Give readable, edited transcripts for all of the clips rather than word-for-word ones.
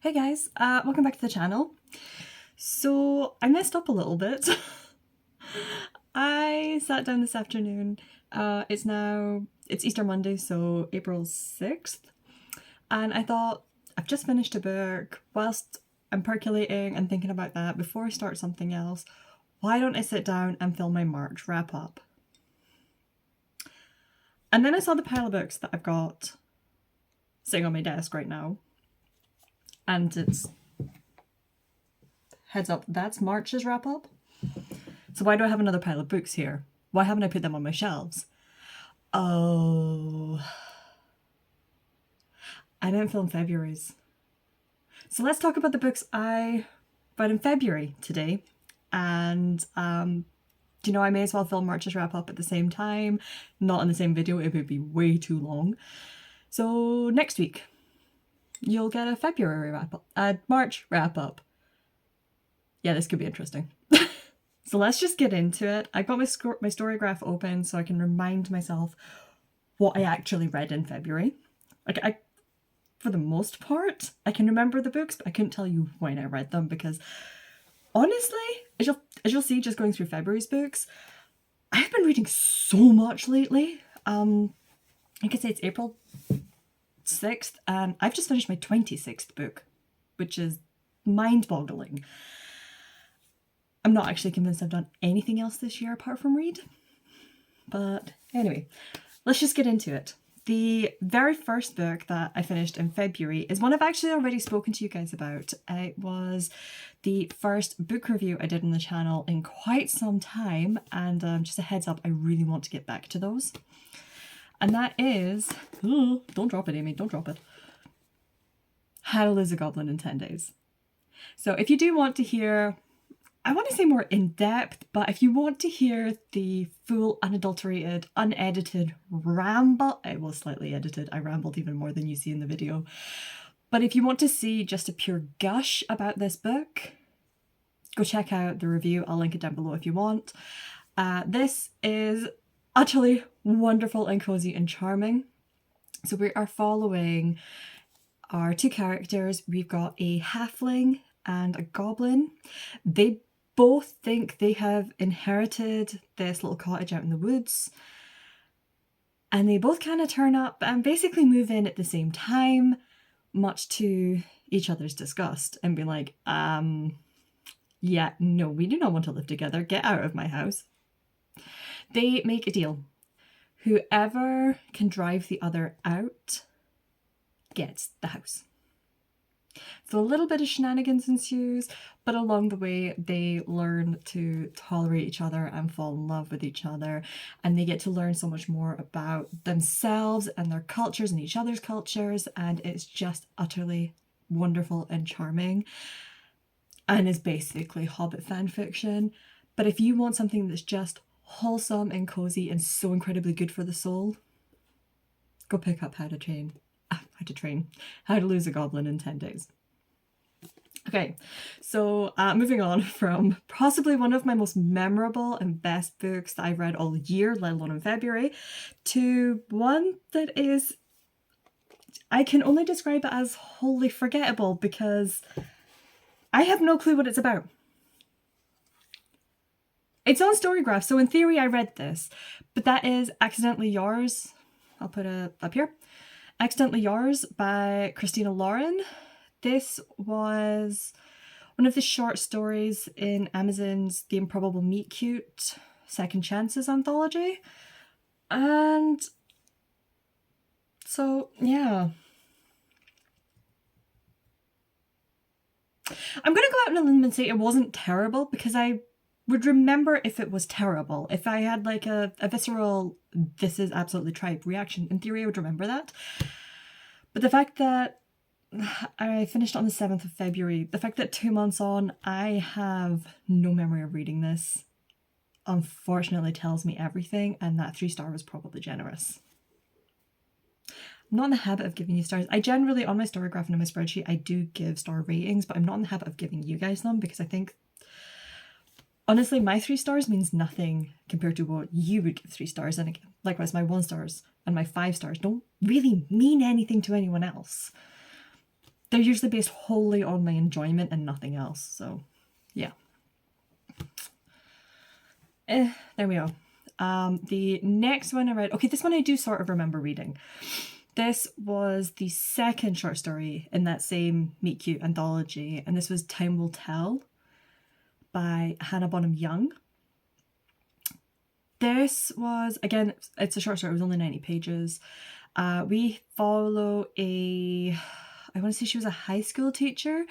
Hey guys, welcome back to the channel. So I messed up a little bit. I sat down this afternoon. It's Easter Monday, so April 6th. And I thought, I've just finished a book. Whilst I'm percolating and thinking about that, before I start something else, why don't I sit down and film my March wrap up? And then I saw the pile of books that I've got sitting on my desk right now. And it's, heads up, that's March's wrap up. So why do I have another pile of books here? Why haven't I put them on my shelves? Oh, I didn't film February's. So let's talk about the books I read in February today. And I may as well film March's wrap up at the same time. Not in the same video, it would be way too long. So next week, you'll get a February wrap up, a March wrap up. Yeah, this could be interesting. So let's just get into it. I've got my Storygraph open so I can remind myself what I actually read in February. For the most part, I can remember the books, but I couldn't tell you when I read them because honestly, as you'll see just going through February's books, I've been reading so much lately. I could say it's April 6th and I've just finished my 26th book, which is mind-boggling. I'm not actually convinced I've done anything else this year apart from read. But anyway, let's just get into it. The very first book that I finished in February is one I've actually already spoken to you guys about. It was the first book review I did on the channel in quite some time, and just a heads up, I really want to get back to those. And that is, don't drop it, Amy, don't drop it. How to Lose a Goblin in 10 Days. So if you do want to hear, I want to say more in-depth, but if you want to hear the full, unadulterated, unedited ramble, it was slightly edited, I rambled even more than you see in the video. But if you want to see just a pure gush about this book, go check out the review, I'll link it down below if you want. This is utterly wonderful and cozy and charming. So we are following our two characters. We've got a halfling and a goblin. They both think they have inherited this little cottage out in the woods, and they both kind of turn up and basically move in at the same time, much to each other's disgust, and be like, yeah, no, we do not want to live together, get out of my house. They make a deal. Whoever can drive the other out gets the house. So a little bit of shenanigans ensues, but along the way they learn to tolerate each other and fall in love with each other, and they get to learn so much more about themselves and their cultures and each other's cultures, and it's just utterly wonderful and charming, and is basically Hobbit fan fiction. But if you want something that's just wholesome and cozy and so incredibly good for the soul, go pick up How to Lose a Goblin in 10 Days. Okay, so moving on from possibly one of my most memorable and best books that I've read all year, let alone in February, to one that is, I can only describe it as wholly forgettable because I have no clue what it's about. It's on Storygraph, so in theory I read this, but that is Accidentally Yours. I'll put it up here. Accidentally Yours by Christina Lauren. This was one of the short stories in Amazon's The Improbable Meet Cute Second Chances anthology. And so, yeah. I'm going to go out on a limb and say it wasn't terrible because I would remember if it was terrible. If I had like a visceral, this is absolutely tripe reaction, in theory I would remember that. But the fact that I finished on the 7th of February, the fact that 2 months on, I have no memory of reading this, unfortunately tells me everything, and that 3-star was probably generous. I'm not in the habit of giving you stars. I generally, on my Storygraph and on my spreadsheet, I do give star ratings, but I'm not in the habit of giving you guys them because I think, honestly, my 3 stars means nothing compared to what you would give 3 stars. And again, likewise, my 1 stars and my 5 stars don't really mean anything to anyone else. they're usually based wholly on my enjoyment and nothing else. So, yeah. There we go. The next one I read, okay, this one I do sort of remember reading. This was the second short story in that same Meet Cute anthology, and this was Time Will Tell by Hannah Bonham Young. This was, again, it's a short story, it was only 90 pages. We follow I want to say she was a high school teacher.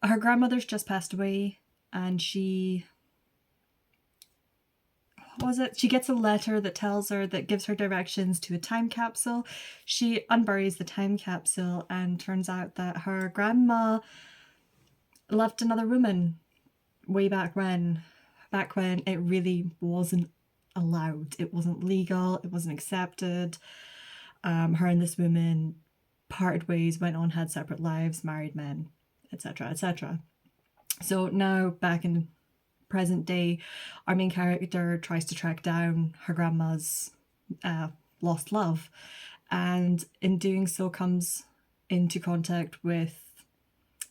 Her grandmother's just passed away, and she gets a letter that gives her directions to a time capsule. She unburies the time capsule and turns out that her grandma loved another woman way back when it really wasn't allowed. It wasn't legal, it wasn't accepted. Her and this woman parted ways, went on, had separate lives, married men, etc., etc. So now, back in present day, our main character tries to track down her grandma's lost love, and in doing so comes into contact with,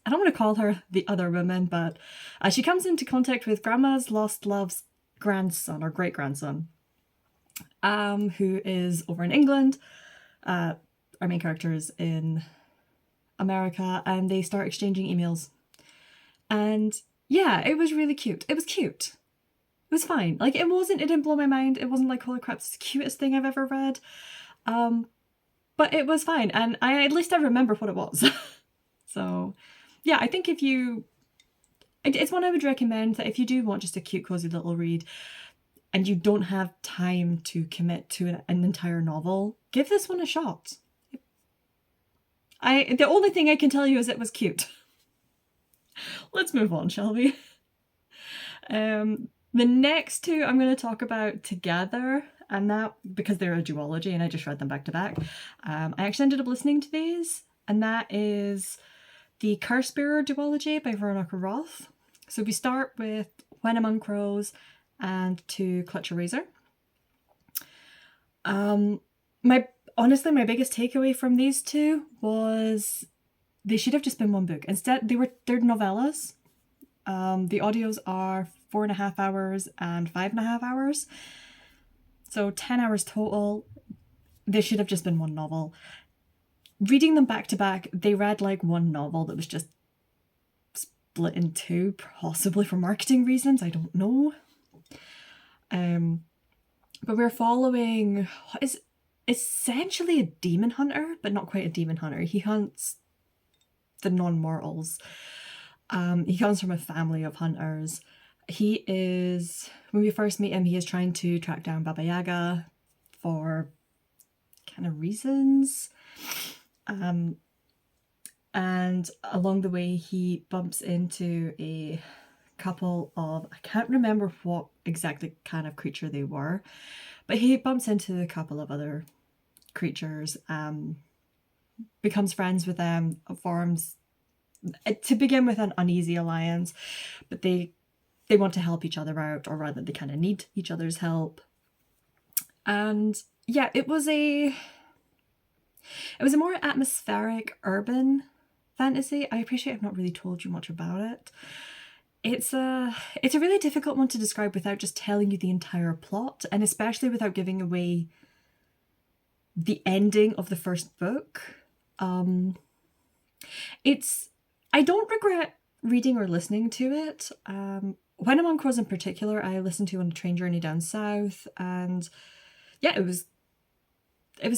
I don't want to call her the other woman, but she comes into contact with grandma's lost love's grandson or great-grandson, who is over in England. Our main character is in America, and they start exchanging emails. And yeah, it was really cute. It was cute. It was fine. Like, it didn't blow my mind. It wasn't like, holy crap, it's the cutest thing I've ever read. But it was fine. And at least I remember what it was. So yeah, I think it's one I would recommend, that if you do want just a cute, cozy little read and you don't have time to commit to an entire novel, give this one a shot. The only thing I can tell you is it was cute. Let's move on, shall we? The next two I'm going to talk about together, and that because they're a duology and I just read them back to back. I actually ended up listening to these, and that is the Cursebearer duology by Veronica Roth. So we start with When Among Crows and To Clutch a Razor. Honestly, my biggest takeaway from these two was they should have just been one book. Instead, they're novellas. The audios are 4.5 hours and 5.5 hours. So 10 hours total. They should have just been one novel. Reading them back to back, they read like one novel that was just split in two, possibly for marketing reasons, I don't know. But we're following what is essentially a demon hunter, but not quite a demon hunter. He hunts the non-mortals. He comes from a family of hunters. When we first meet him, he is trying to track down Baba Yaga for kind of reasons. And along the way, he bumps into a couple of, I can't remember what exactly kind of creature they were, but he bumps into a couple of other creatures, becomes friends with them, forms, to begin with, an uneasy alliance, but they want to help each other out, or rather they kind of need each other's help. And yeah, it was a more atmospheric urban fantasy. I appreciate I've not really told you much about it. It's a really difficult one to describe without just telling you the entire plot, and especially without giving away the ending of the first book. I don't regret reading or listening to it. When Among Crows in particular, I listened to on a train journey down south, and yeah, it was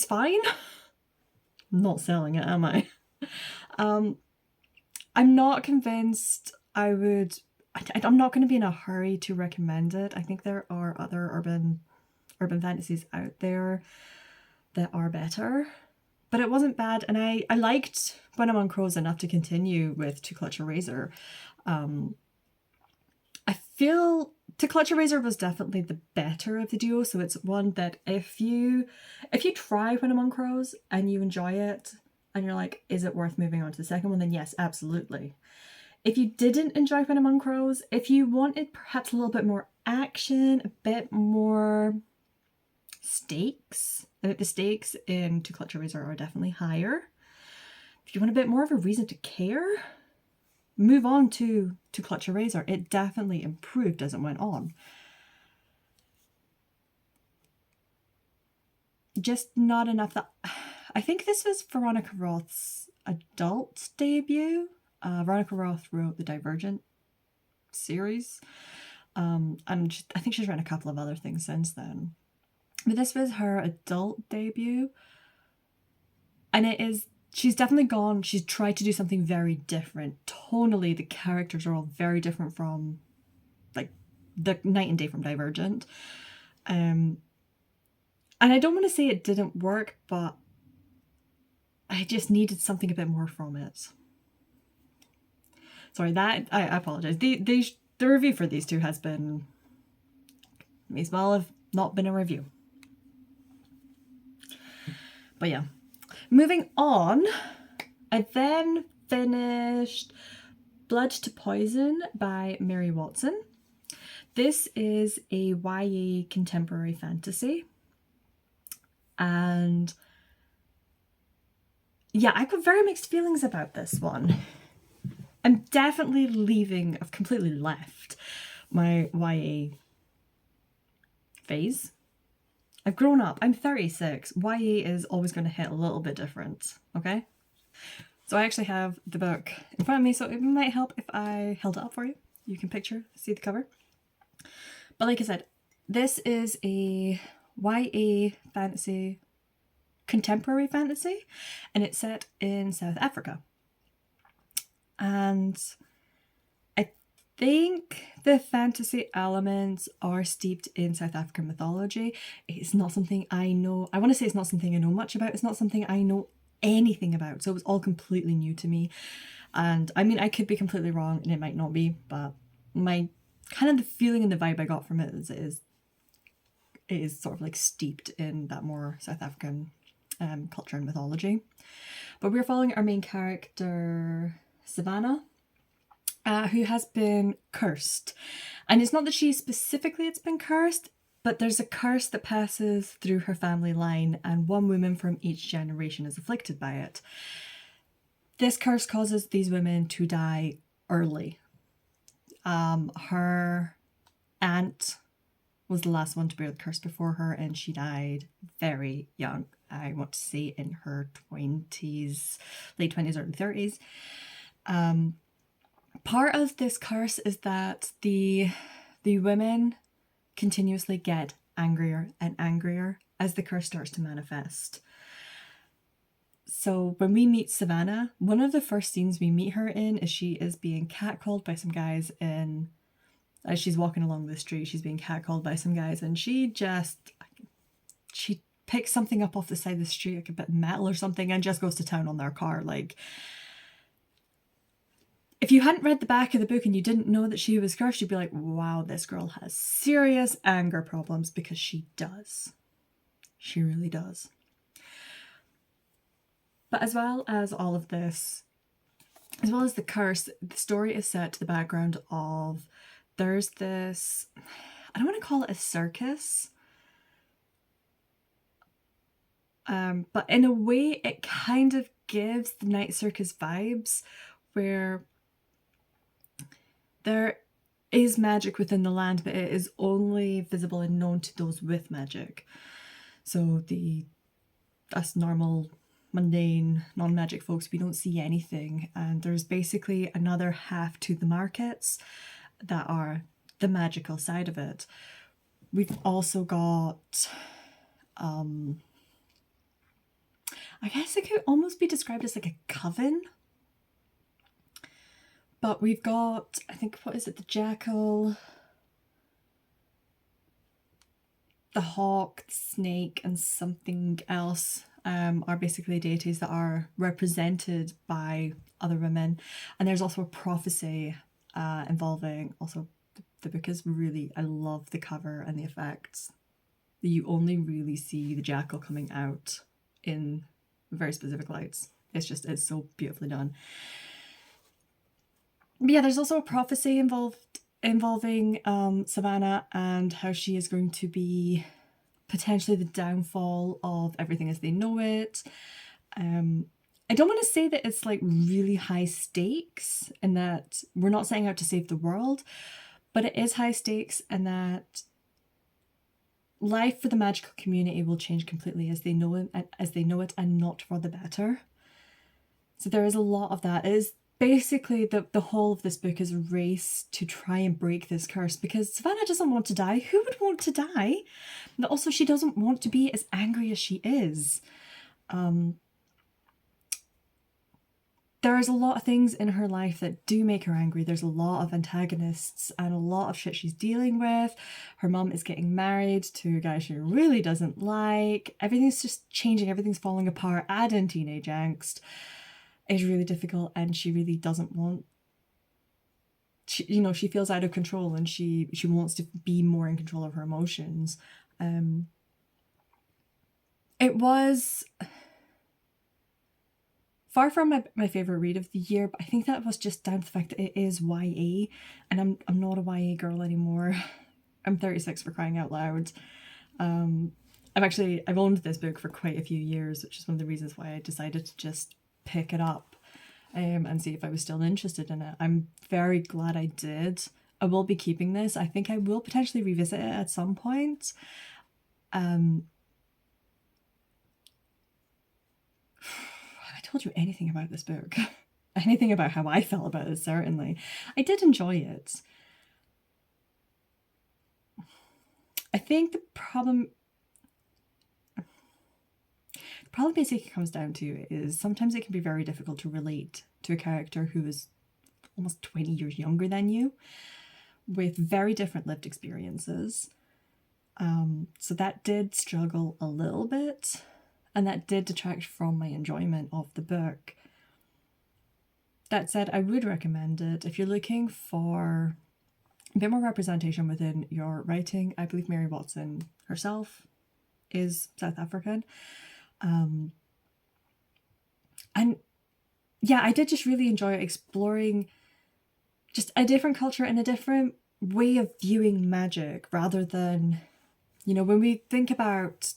fine. I'm not selling it, am I? I'm not convinced I'm not going to be in a hurry to recommend it. I think there are other urban fantasies out there that are better, but it wasn't bad, and I liked When Among Crows enough to continue with To Clutch a Razor. I feel To Clutch a Razor was definitely the better of the duo, so it's one that if you try When Among Crows and you enjoy it and you're like, is it worth moving on to the second one, then yes, absolutely. If you didn't enjoy When Among Crows, if you wanted perhaps a little bit more action, a bit more stakes, I think the stakes in To Clutch a Razor are definitely higher. if you want a bit more of a reason to care, move on to Clutch a Razor. It definitely improved as it went on. Just not enough that... I think this was Veronica Roth's adult debut. Veronica Roth wrote the Divergent series. And I think she's written a couple of other things since then. But this was her adult debut. And she's definitely she's tried to do something very different. Tonally, the characters are all very different from, like, the night and day from Divergent. And I don't want to say it didn't work, but I just needed something a bit more from it. Sorry, I apologize. The review for these two has been, may as well have not been a review. But yeah. Moving on, I then finished Blood to Poison by Mary Watson. This is a YA contemporary fantasy. And yeah, I've got very mixed feelings about this one. I'm definitely I've completely left my YA phase. I've grown up. I'm 36. YA is always going to hit a little bit different, okay? So I actually have the book in front of me, so it might help if I held it up for you. You can see the cover. But like I said, this is a YA fantasy, contemporary fantasy, and it's set in South Africa. And I think the fantasy elements are steeped in South African mythology. It's not something I know. I want to say it's not something I know much about. It's not something I know anything about. So it was all completely new to me. And I mean, I could be completely wrong and it might not be, but my kind of the feeling and the vibe I got from it is it is sort of like steeped in that more South African culture and mythology. But we're following our main character, Savannah, who has been cursed. And it's not that she specifically has been cursed, but there's a curse that passes through her family line, and one woman from each generation is afflicted by it. This curse causes these women to die early. Her aunt was the last one to bear the curse before her, and she died very young. I want to say in her 20s, late 20s, early 30s. Part of this curse is that the women continuously get angrier and angrier as the curse starts to manifest. So when we meet Savannah, one of the first scenes we meet her in is she is being catcalled by some guys as she's walking along the street, she's being catcalled by some guys, and she picks something up off the side of the street, like a bit of metal or something, and just goes to town on their car. Like, if you hadn't read the back of the book and you didn't know that she was cursed, you'd be like, wow, this girl has serious anger problems, because she does. She really does. But as well as all of this, as well as the curse, the story is set to the background of, there's this, I don't want to call it a circus, but in a way it kind of gives the night circus vibes, where there is magic within the land, but it is only visible and known to those with magic. So us normal, mundane, non-magic folks, we don't see anything. And there's basically another half to the markets that are the magical side of it. We've also got, I guess it could almost be described as like a coven. But we've got, I think, what is it? The jackal, the hawk, the snake, and something else are basically deities that are represented by other women. And there's also a prophecy involving, also, the book is really, I love the cover and the effects. You only really see the jackal coming out in very specific lights. It's so beautifully done. But yeah, there's also a prophecy involving Savannah and how she is going to be potentially the downfall of everything as they know it. And I don't want to say that it's like really high stakes and that we're not setting out to save the world, but it is high stakes, and that life for the magical community will change completely as they know it, and not for the better. So there is a lot of that. It is basically the whole of this book is a race to try and break this curse, because Savannah doesn't want to die. Who would want to die? But also she doesn't want to be as angry as she is. There is a lot of things in her life that do make her angry. There's a lot of antagonists and a lot of shit she's dealing with. Her mum is getting married to a guy she really doesn't like. Everything's just changing. Everything's falling apart. Add in teenage angst. It's really difficult, and she really doesn't want... She feels out of control, and she wants to be more in control of her emotions. It was far from my favourite read of the year, but I think that was just down to the fact that it is YA, and I'm not a YA girl anymore. I'm 36 for crying out loud. I've owned this book for quite a few years, which is one of the reasons why I decided to just pick it up and see if I was still interested in it. I'm very glad I did. I will be keeping this. I think I will potentially revisit it at some point. Told you anything about this book, anything about how I felt about it, certainly. I did enjoy it. I think the problem basically comes down to is sometimes it can be very difficult to relate to a character who is almost 20 years younger than you, with very different lived experiences. So that did struggle a little bit. And that did detract from my enjoyment of the book. That said, I would recommend it if you're looking for a bit more representation within your writing. I believe Mary Watson herself is South African. And yeah, I did just really enjoy exploring just a different culture and a different way of viewing magic, rather than, when we think about...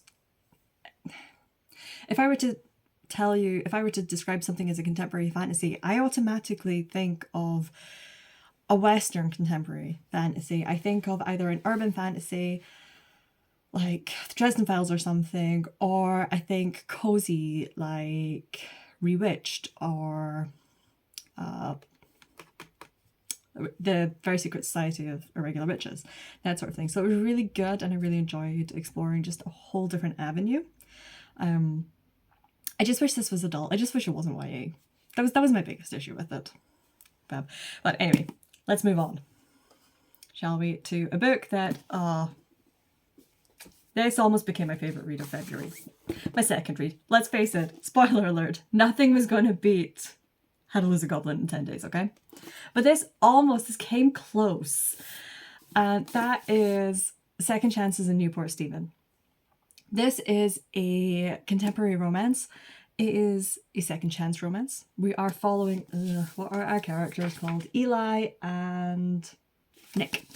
If I were to describe something as a contemporary fantasy, I automatically think of a Western contemporary fantasy. I think of either an urban fantasy, like the Dresden Files or something, or I think cozy, like Rewitched, or the Very Secret Society of Irregular Witches, that sort of thing. So it was really good, and I really enjoyed exploring just a whole different avenue. I just wish this was adult. I just wish it wasn't YA. That was my biggest issue with it. But anyway, let's move on, shall we, to a book that this almost became my favourite read of February. My second read. Let's face it, spoiler alert, nothing was going to beat How to Lose a Goblin in 10 Days, okay? But this came close. And that is Second Chances in Newport Stephen. This is a contemporary romance. It is a second chance romance. We are following, what are our characters called? Eli and Nick.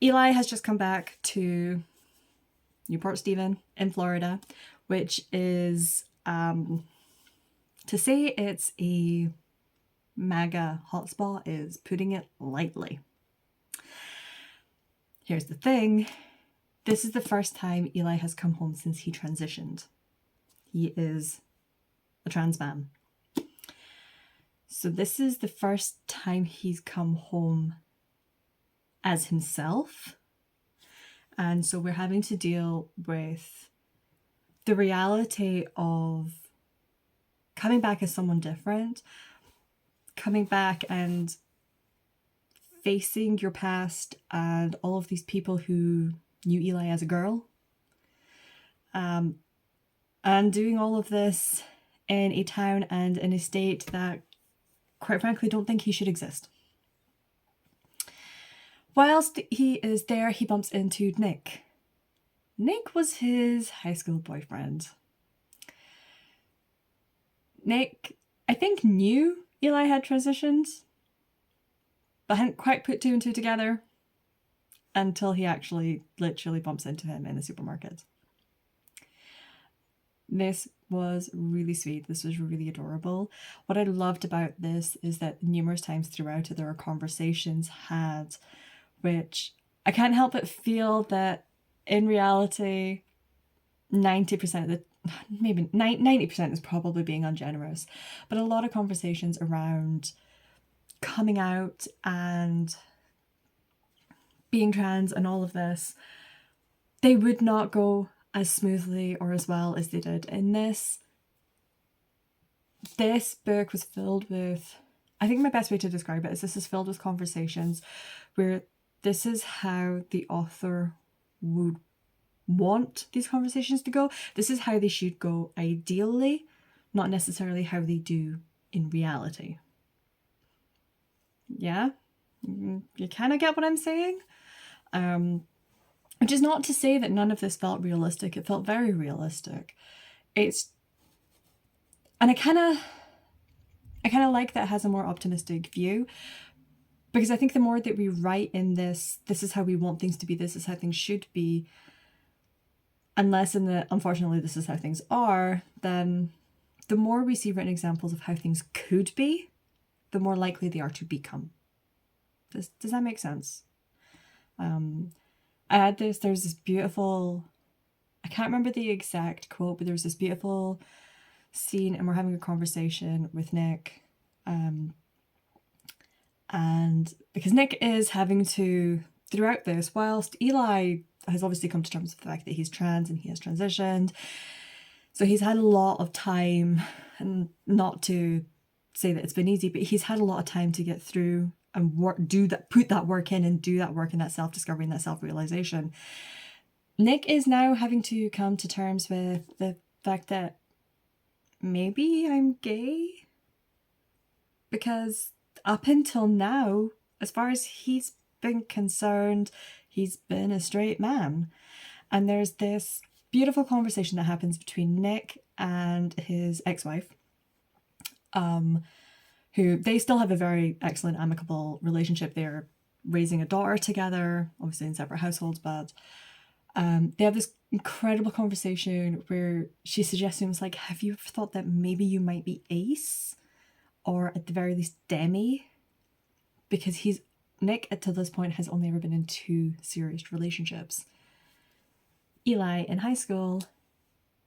Eli has just come back to Newport Stephen in Florida, which is, to say it's a MAGA hotspot is putting it lightly. Here's the thing. This is the first time Eli has come home since he transitioned. He is a trans man. So this is the first time he's come home as himself. And so we're having to deal with the reality of coming back as someone different, coming back and facing your past and all of these people who knew Eli as a girl, and doing all of this in a town and in a state that, quite frankly, don't think he should exist. Whilst he is there, he bumps into Nick. Nick was his high school boyfriend. Nick, I think, knew Eli had transitioned, but hadn't quite put two and two together until he actually literally bumps into him in the supermarket. This was really sweet. This was really adorable. What I loved about this is that numerous times throughout it, there are conversations had, which I can't help but feel that in reality, 90% of the maybe 90% is probably being ungenerous, but a lot of conversations around coming out and being trans and all of this, they would not go as smoothly or as well as they did in this. This book was filled with, I think my best way to describe it is this is filled with conversations where this is how the author would want these conversations to go. This is how they should go ideally, not necessarily how they do in reality. Yeah? You kind of get what I'm saying? Which is not to say that none of this felt realistic. It felt very realistic. And I kind of like that it has a more optimistic view, because I think the more that we write in this is how we want things to be, this is how things should be, unless in the unfortunately this is how things are, then the more we see written examples of how things could be, the more likely they are to become. Does that make sense? There's this beautiful, I can't remember the exact quote, but there's this beautiful scene and we're having a conversation with Nick. And because Nick is having to, throughout this, whilst Eli has obviously come to terms with the fact that he's trans and he has transitioned, so he's had a lot of time, and not to say that it's been easy, but he's had a lot of time to get through and put that work in and do that work in that self-discovery and that self-realization. Nick is now having to come to terms with the fact that maybe I'm gay, because up until now, as far as he's been concerned, he's been a straight man. And there's this beautiful conversation that happens between Nick and his ex-wife, who they still have a very excellent, amicable relationship. They're raising a daughter together, obviously in separate households, but they have this incredible conversation where she suggests to him, like, have you ever thought that maybe you might be ace? Or at the very least demi? Because Nick to this point has only ever been in 2 serious relationships. Eli in high school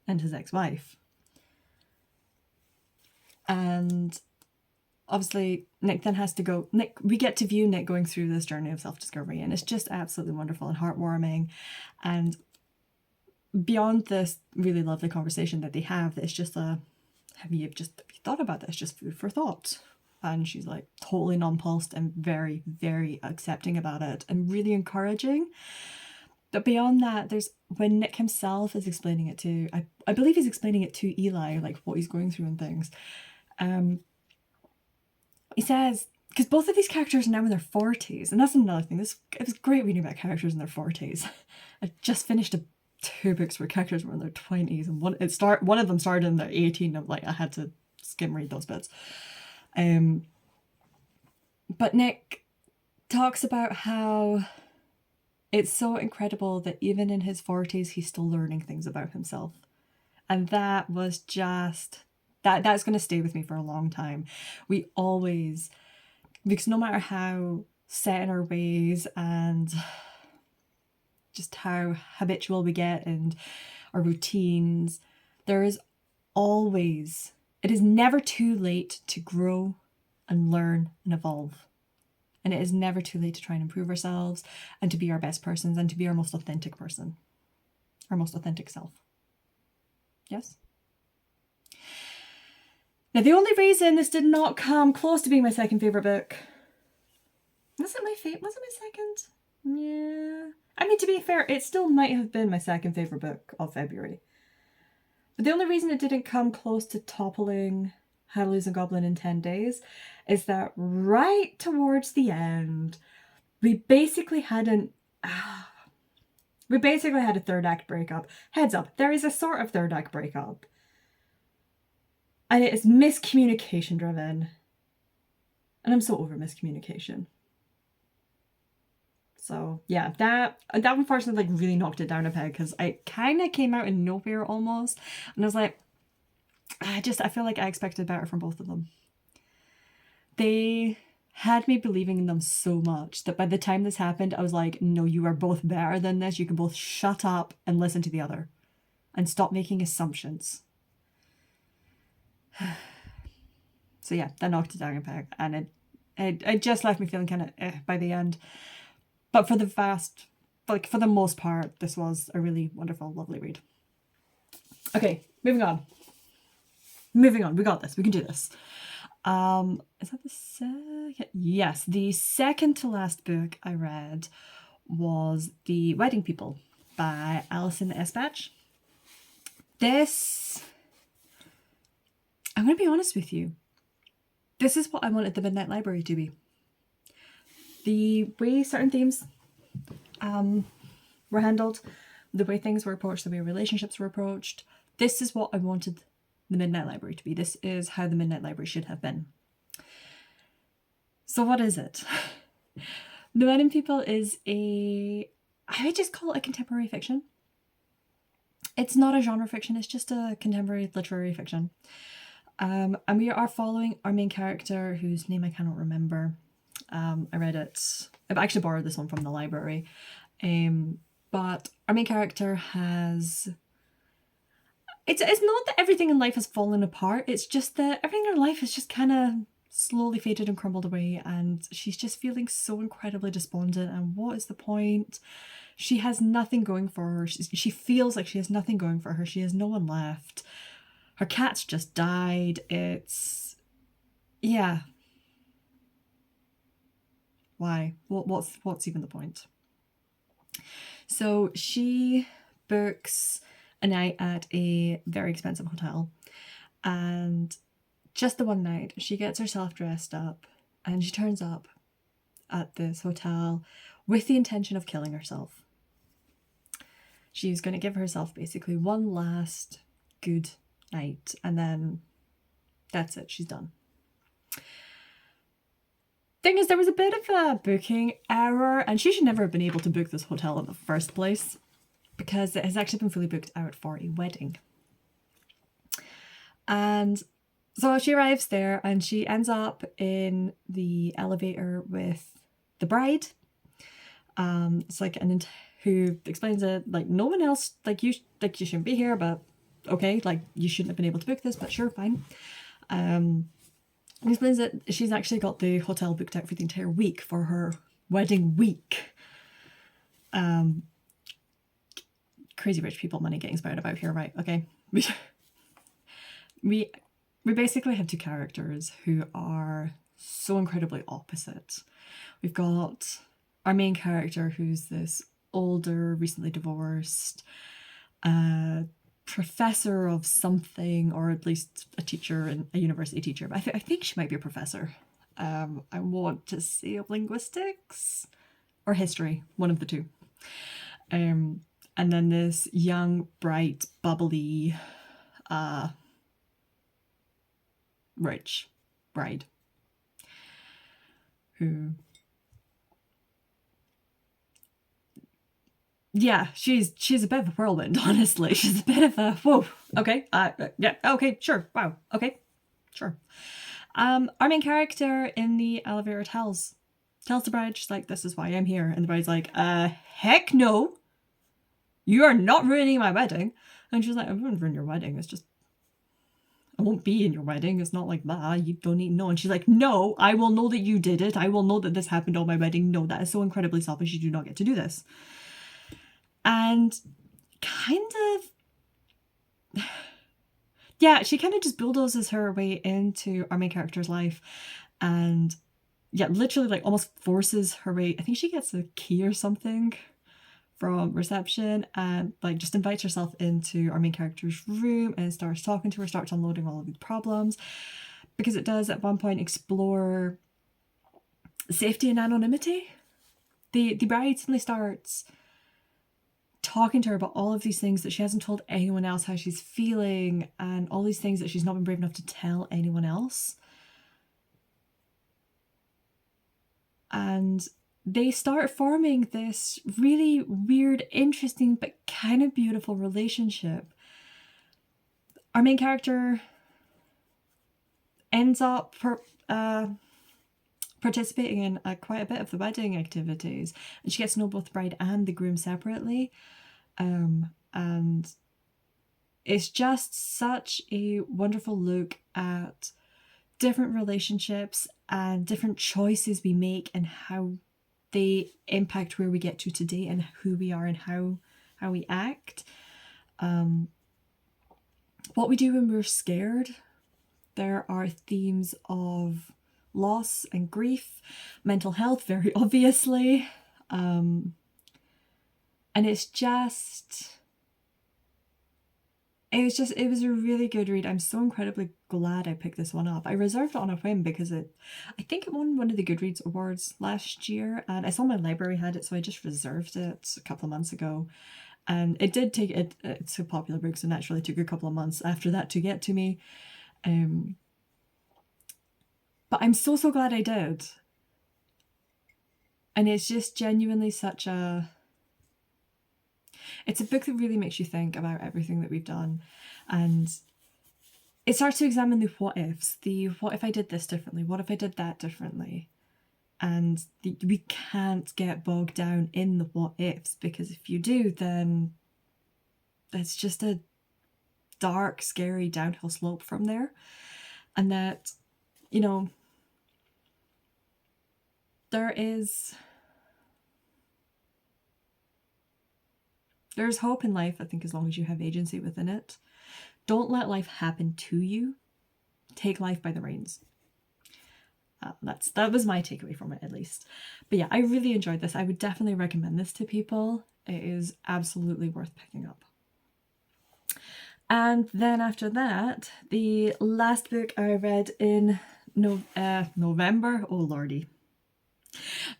and his ex-wife. And obviously Nick then has to go, we get to view Nick going through this journey of self-discovery, and it's just absolutely wonderful and heartwarming. And beyond this really lovely conversation that they have, it's just have you thought about this? Just food for thought. And she's like totally nonplussed and very, very accepting about it and really encouraging. But beyond that, there's when Nick himself is explaining it to, I believe he's explaining it to Eli, like what he's going through and things. He says, because both of these characters are now in their 40s, and that's another thing. It was great reading about characters in their 40s. I just finished 2 books where characters were in their 20s, and one of them started in their 18. I'm like, I had to skim read those bits. But Nick talks about how it's so incredible that even in his 40s, he's still learning things about himself. And that was just, that's going to stay with me for a long time. We always, because no matter how set in our ways and just how habitual we get and our routines, there is always, it is never too late to grow and learn and evolve. And it is never too late to try and improve ourselves and to be our best persons and to be our most authentic person, our most authentic self. Yes? Now, the only reason this did not come close to being my second favourite book, was it my second? Yeah. I mean, to be fair, it still might have been my second favourite book of February. But the only reason it didn't come close to toppling How to Lose a Goblin in 10 Days is that right towards the end, we basically had a third act breakup. Heads up, there is a sort of third act breakup. And it is miscommunication driven. And I'm so over miscommunication. So yeah, that unfortunately like really knocked it down a peg because I kind of came out in nowhere almost, and I was like, I feel like I expected better from both of them. They had me believing in them so much that by the time this happened, I was like, no, you are both better than this. You can both shut up and listen to the other and stop making assumptions. So yeah, that knocked it down a peg, and it just left me feeling kind of by the end. But for the most part, this was a really wonderful, lovely read. Okay, moving on. We got this. We can do this. Is that the second? Yes, the second to last book I read was The Wedding People by Alison Espach. This, I'm going to be honest with you, this is what I wanted the Midnight Library to be. The way certain themes were handled, the way things were approached, the way relationships were approached, this is what I wanted the Midnight Library to be. This is how the Midnight Library should have been. So what is it? The Wedding People is I would just call it a contemporary fiction. It's not a genre fiction, it's just a contemporary literary fiction. And we are following our main character, whose name I cannot remember. I read it, I've actually borrowed this one from the library. But our main character has... It's not that everything in life has fallen apart, it's just that everything in her life has just kind of slowly faded and crumbled away, and she's just feeling so incredibly despondent, and what is the point? She has nothing going for her. She feels like she has nothing going for her. She has no one left. Her cat's just died. Yeah. Why? What's even the point? So she books a night at a very expensive hotel, and just the one night she gets herself dressed up and she turns up at this hotel with the intention of killing herself. She's going to give herself basically one last good night, and then that's it, she's done. Thing is, there was a bit of a booking error, and she should never have been able to book this hotel in the first place, because it has actually been fully booked out for a wedding. And so she arrives there and she ends up in the elevator with the bride. It's like who explains it like, no one else, you shouldn't be here, but okay, like you shouldn't have been able to book this, but sure, fine. Explains that she's actually got the hotel booked out for the entire week for her wedding week. Crazy rich people money getting spread about here, right? Okay. We basically have two characters who are so incredibly opposite. We've got our main character, who's this older, recently divorced professor of something, or at least a teacher, a university teacher. But I think she might be a professor. I want to say of linguistics or history, one of the two. And then this young, bright, bubbly, rich bride who, yeah, she's a bit of a whirlwind, honestly. She's a bit of a whoa. Okay, yeah, okay, sure, wow, okay, sure. Our main character in the elevator tells the bride, she's like, this is why I'm here, and the bride's like, heck no, you are not ruining my wedding. And she's like, I wouldn't ruin your wedding, it's just, I won't be in your wedding, it's not like that, you don't need to know. And she's like, no, I will know that you did it, I will know that this happened on my wedding. No, that is so incredibly selfish, you do not get to do this. And kind of, yeah, she kind of just bulldozes her way into our main character's life, and yeah, literally like almost forces her way. I think she gets a key or something from reception, and like just invites herself into our main character's room and starts talking to her, starts unloading all of these problems, because it does at one point explore safety and anonymity. The bride suddenly starts talking to her about all of these things that she hasn't told anyone else, how she's feeling, and all these things that she's not been brave enough to tell anyone else. And they start forming this really weird, interesting, but kind of beautiful relationship. Our main character ends up participating in quite a bit of the wedding activities, and she gets to know both the bride and the groom separately. And it's just such a wonderful look at different relationships and different choices we make and how they impact where we get to today and who we are and how we act. What we do when we're scared. There are themes of loss and grief, mental health, very obviously. And it was a really good read. I'm so incredibly glad I picked this one up. I reserved it on a whim because I think it won one of the Goodreads awards last year, and I saw my library had it, so I just reserved it a couple of months ago. And it did take it's a popular book, so naturally it took a couple of months after that to get to me. But I'm so glad I did. And it's just genuinely it's a book that really makes you think about everything that we've done. And it starts to examine the what ifs. What if I did this differently? What if I did that differently? And we can't get bogged down in the what ifs, because if you do, then it's just a dark, scary downhill slope from there. And that, there's hope in life, I think, as long as you have agency within it. Don't let life happen to you. Take life by the reins. That was my takeaway from it, at least. But yeah, I really enjoyed this. I would definitely recommend this to people. It is absolutely worth picking up. And then after that, the last book I read in November, oh lordy.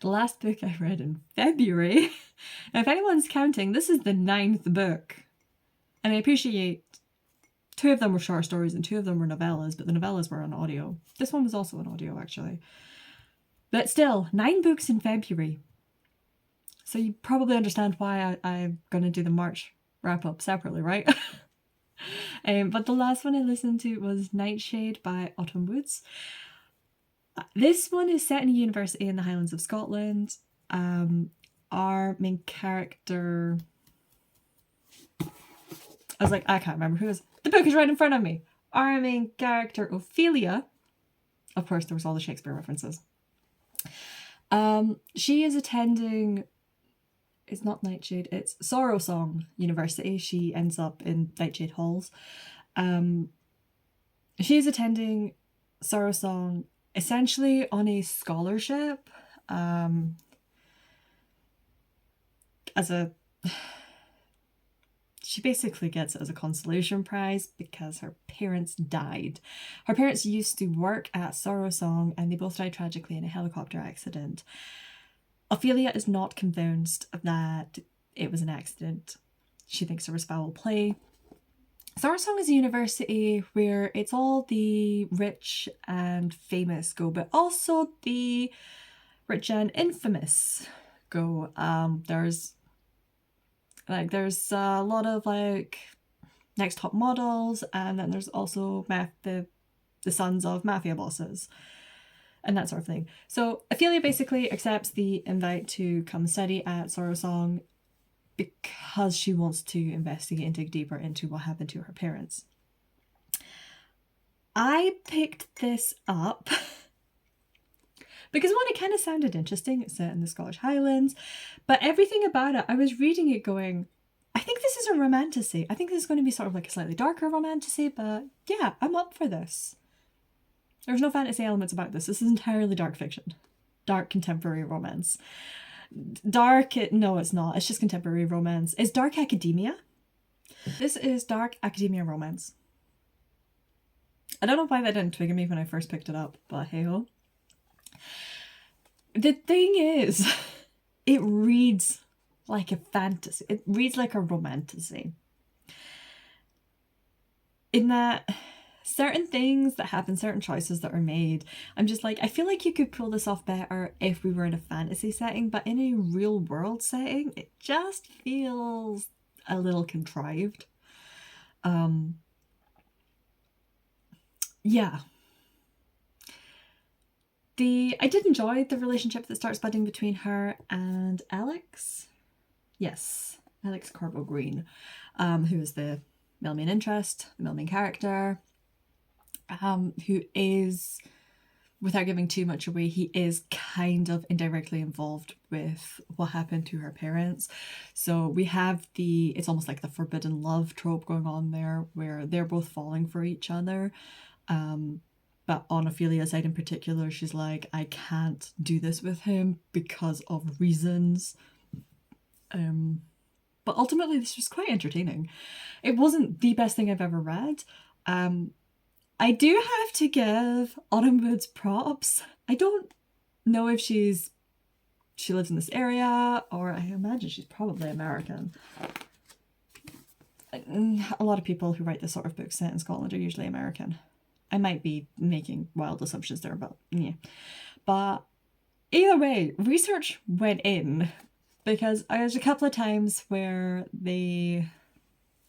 The last book I read in February, if anyone's counting, this is the 9th book. And I appreciate 2 of them were short stories and 2 of them were novellas, but the novellas were on audio. This one was also on audio, actually. But still, 9 books in February. So you probably understand why I'm going to do the March wrap-up separately, right? But the last one I listened to was Nightshade by Autumn Woods. This one is set in a university in the Highlands of Scotland. Our main character... I was like, I can't remember who is. The book is right in front of me. Our main character, Ophelia. Of course, there was all the Shakespeare references. She is attending... It's not Nightshade, it's Sorrow Song University. She ends up in Nightshade Halls. She's attending Sorrow Song essentially on a scholarship. She basically gets it as a consolation prize because her parents died. Her parents used to work at Sorrow Song and they both died tragically in a helicopter accident. Ophelia is not convinced that it was an accident. She thinks there was foul play. Sorrow Song is a university where it's all the rich and famous go, but also the rich and infamous go. There's a lot of next top models, and then there's also the sons of mafia bosses and that sort of thing. So Ophelia basically accepts the invite to come study at Sorrow Song because she wants to investigate and dig deeper into what happened to her parents. I picked this up because one, it kind of sounded interesting. It's set in the Scottish Highlands, but everything about it, I was reading it going, I think this is a romantasy. I think this is going to be sort of like a slightly darker romantasy, but yeah, I'm up for this. There's no fantasy elements about this. This is entirely dark fiction. Dark contemporary romance. No, it's not. It's just contemporary romance. It's dark academia. This is dark academia romance. I don't know why that didn't trigger me when I first picked it up, but hey-ho. The thing is, it reads like a fantasy. It reads like a romantasy. In that certain things that happen, certain choices that are made, I'm just like, I feel like you could pull this off better if we were in a fantasy setting, but in a real world setting, it just feels a little contrived. Yeah. I did enjoy the relationship that starts budding between her and Alex. Yes, Alex Corbo Green, who is the male main interest, the male main character, who is, without giving too much away, he is kind of indirectly involved with what happened to her parents. So we have it's almost like the forbidden love trope going on there, where they're both falling for each other. But on Ophelia's side in particular, she's like, I can't do this with him because of reasons. But ultimately, this was quite entertaining. It wasn't the best thing I've ever read. I do have to give Autumn Woods props. I don't know if she lives in this area, or I imagine she's probably American. A lot of people who write this sort of book set in Scotland are usually American. I might be making wild assumptions there, but yeah. But either way, research went in, because there's a couple of times where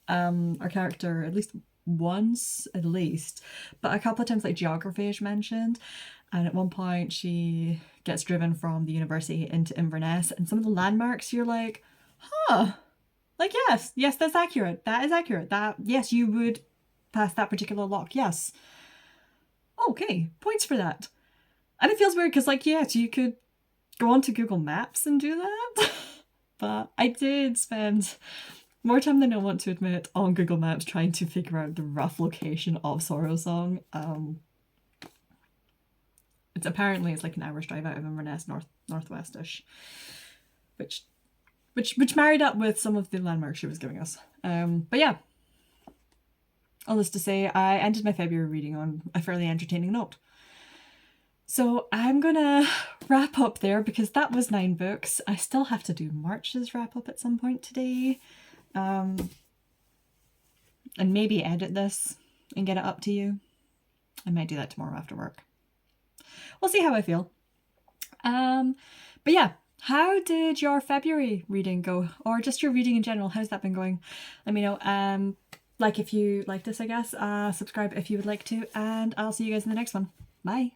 our character, at least once at least, but a couple of times like geography is mentioned, and at one point she gets driven from the university into Inverness, and some of the landmarks you're like, huh, like yes, that's accurate, that is accurate, that yes, you would pass that particular lock, yes. Okay, points for that. And it feels weird because, like, yes, you could go onto Google Maps and do that. But I did spend more time than I want to admit on Google Maps trying to figure out the rough location of Sorrow Song. It's like an hour's drive out of Inverness, northwestish, which married up with some of the landmarks she was giving us. But yeah, all this to say, I ended my February reading on a fairly entertaining note. So I'm gonna wrap up there because that was 9 books. I still have to do March's wrap up at some point today. And maybe edit this and get it up to you. I might do that tomorrow after work. We'll see how I feel. But yeah, how did your February reading go? Or just your reading in general? How's that been going? Let me know. Like if you like this, I guess. Subscribe if you would like to. And I'll see you guys in the next one. Bye.